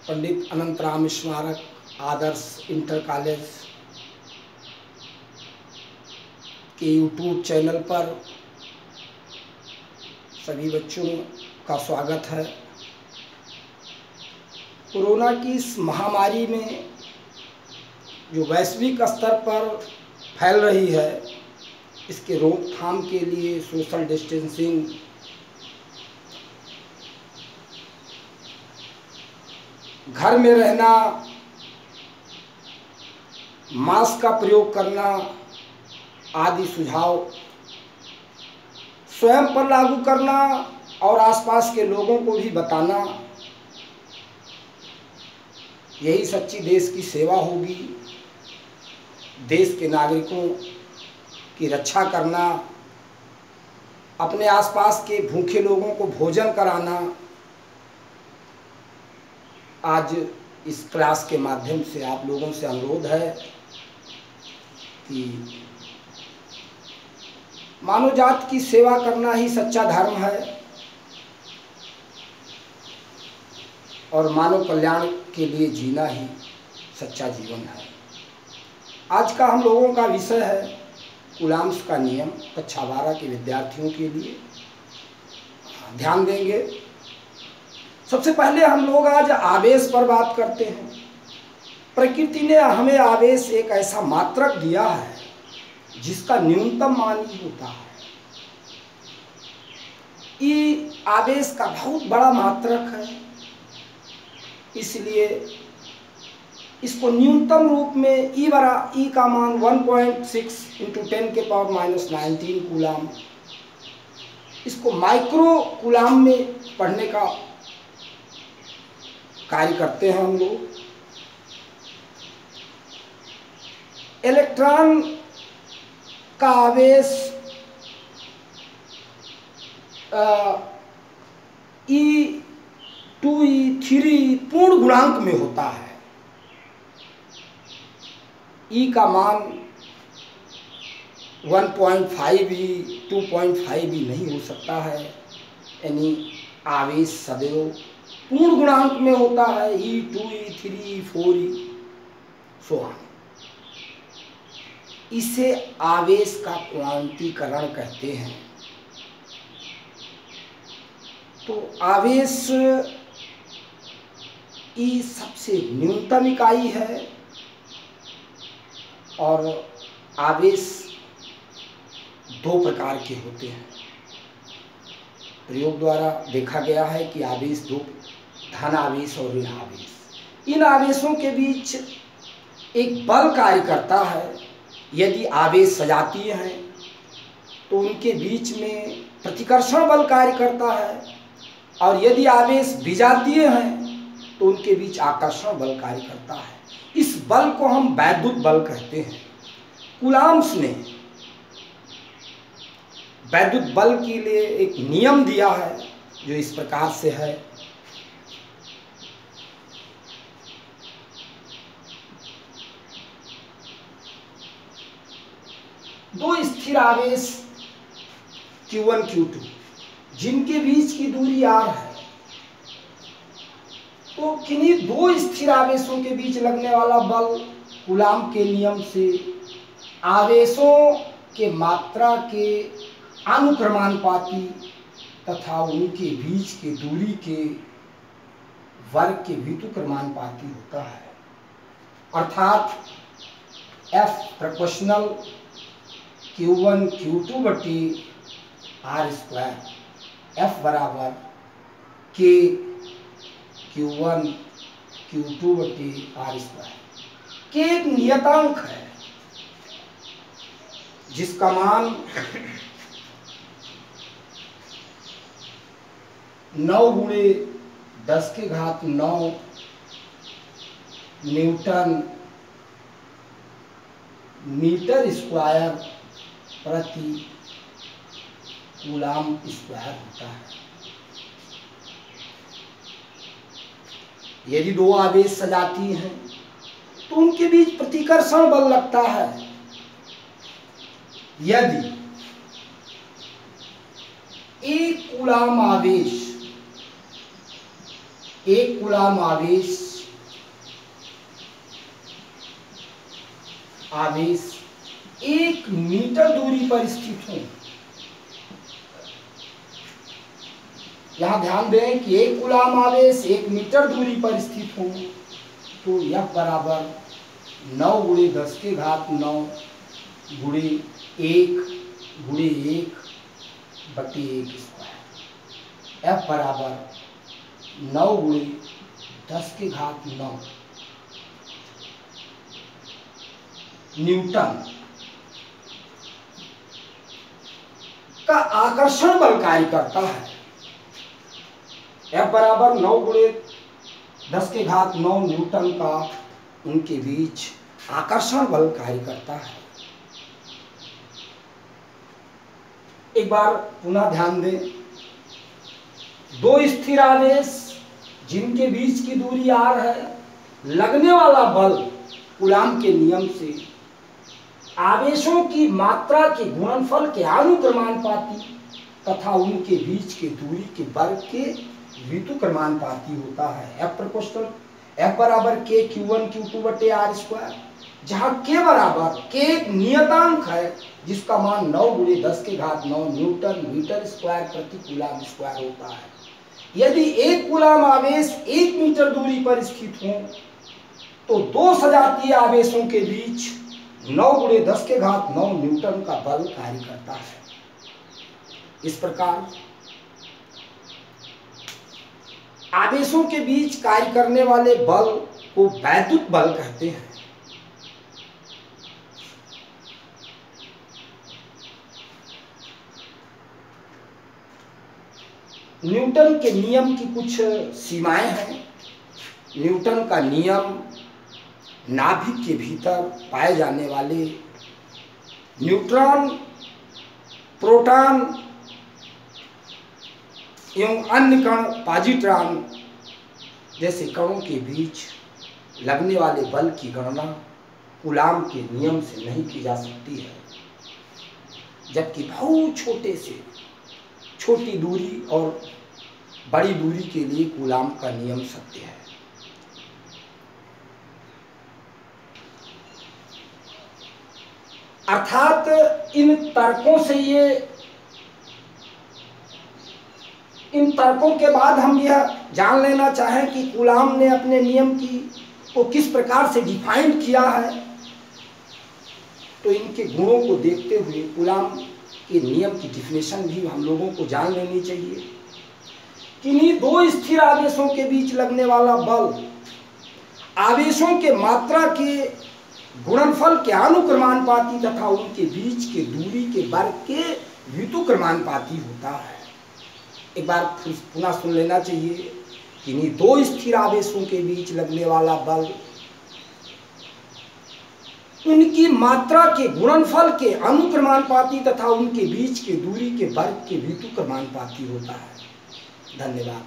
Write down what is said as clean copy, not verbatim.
पंडित अनंतराम स्मारक आदर्श inter college के YouTube channel पर सभी बच्चों का स्वागत है। कोरोना की इस महामारी में जो वैश्विक स्तर पर फैल रही है, इसके रोकथाम के लिए सोशल डिस्टेंसिंग, घर में रहना, मास्क का प्रयोग करना आदि सुझाव स्वयं पर लागू करना और आसपास के लोगों को भी बताना, यही सच्ची देश की सेवा होगी। देश के नागरिकों की रक्षा करना, अपने आसपास के भूखे लोगों को भोजन कराना, आज इस क्लास के माध्यम से आप लोगों से अनुरोध है कि मानव जात की सेवा करना ही सच्चा धर्म है और मानव कल्याण के लिए जीना ही सच्चा जीवन है। आज का हम लोगों का विषय है कूलाम्स का नियम। कक्षा 12 के विद्यार्थियों के लिए ध्यान देंगे। सबसे पहले हम लोग आज आवेश पर बात करते हैं। प्रकृति ने हमें आवेश एक ऐसा मात्रक दिया है जिसका न्यूनतम मान ही होता है। ई आवेश का बहुत बड़ा मात्रक है, इसलिए इसको न्यूनतम रूप में ई का मान 1.6 × 10⁻⁻19 कूलाम, इसको माइक्रो कूलाम में पढ़ने का कार्य करते हैं हम लोग। इलेक्ट्रॉन का आवेश E2 E3 पूर्ण गुणांक में होता है। E का मान 1.5 भी 2.5 भी नहीं हो सकता है, यानी आवेश सदैव पूर्ण गुणांक में होता है। E2 E3 E4 so on. इसे आवेश का क्वांटीकरण कहते हैं। तो आवेश ई सबसे न्यूनतम इकाई है और आवेश दो प्रकार के होते हैं। प्रयोग द्वारा देखा गया है कि आवेश दो, धन आवेश और ऋण आवेश। इन आवेशों के बीच एक बल कार्य करता है। यदि आवेश सजातीय हैं तो उनके बीच में प्रतिकर्षण बल कार्य करता है, और यदि आवेश विजातीय हैं तो उनके बीच आकर्षण बल कार्य करता है। इस बल को हम वैद्युत बल कहते हैं। कूलाम्स ने वैद्युत बल के लिए एक नियम दिया है जो इस प्रकार से है। दो स्थिर आवेश Q1 Q2 जिनके बीच की दूरी r है, तो किन्हीं दो स्थिर आवेशों के बीच लगने वाला बल कूलाम के नियम से आवेशों के मात्रा के अनुक्रमानुपाती तथा उनके बीच के दूरी के वर्ग के व्युत्क्रमानुपाती होता है। अर्थात F प्रोपोर्शनल Q1 Q2 बटी r²। F बराबर K Q1 Q2 बटी r²। K एक नियतांक है जिसका मान 9 × 10⁹ न्यूटन मीटर स्क्वायर प्रति कूलाम स्क्वायर होता है। यदि दो आवेश सजाती हैं तो उनके बीच प्रतिकर्षण बल लगता है। यदि एक कूलाम आवेश आवेश 1 मीटर दूरी पर स्थित हो। यहां ध्यान दें कि 1 कूलाम आवेश 1 मीटर दूरी पर स्थित हो तो F बराबर 9 × 10⁹ 9 × 1 × 1/1²। F बराबर 9 × 10⁹ 9 न्यूटन का आकर्षण बल कार्य करता है। F बराबर 9 × 10⁹ 9 न्यूटन का उनके बीच आकर्षण बल कार्य करता है। एक बार पुनः ध्यान दें, 2 स्थिर आवेश जिनके बीच की दूरी r है, लगने वाला बल कूलाम के नियम से आवेशों की मात्रा के गुणनफल के अनुक्रमानुपाती तथा उनके बीच के दूरी के वर्ग के व्युत्क्रमानुपाती होता है। F बराबर k q1 q2/r², जहाँ k बराबर k एक नियतांक है जिसका मान 9 × 10⁹ 9 न्यूटन मीटर स्क्वायर प्रति कूलाम स्क्वायर होता है। यदि 1 कूलाम आवेश 1 मीटर दूरी पर स्थित हो तो 2 सजातीय आवेशों के बीच 9 × 10⁹ 9 न्यूटन का बल कार्य करता है। इस प्रकार आवेशों के बीच कार्य करने वाले बल को वैद्युत बल कहते हैं। न्यूटन के नियम की कुछ सीमाएं हैं। न्यूटन का नियम नाभिक के भीतर पाए जाने वाले न्यूट्रॉन, प्रोटॉन एवं अन्य कण पॉजिट्रॉन जैसे कणों के बीच लगने वाले बल की गणना कूलाम के नियम से नहीं की जा सकती है, जबकि बहुत छोटे से छोटी दूरी और बड़ी दूरी के लिए कूलाम का नियम सत्य है। अर्थात इन तर्कों के बाद हम यह जान लेना चाहें कि कूलाम ने अपने नियम को किस प्रकार से डिफाइन किया है, तो इनके गुणों को देखते हुए कूलाम के नियम की डिफिनेशन भी हम लोगों को जान लेनी चाहिए। किन्हीं 2 स्थिर आवेशों के बीच लगने वाला बल आवेशों के मात्रा के गुणनफल के अनुक्रमानुपाती तथा उनके बीच के दूरी के वर्ग के व्युत्क्रमानुपाती होता है। एक बार पुनः सुन लेना चाहिए, किन्हीं 2 स्थिर आवेशों के बीच लगने वाला बल उनकी मात्रा के गुणनफल के अनुक्रमानुपाती तथा उनके बीच के दूरी के वर्ग के व्युत्क्रमानुपाती होता है। धन्यवाद।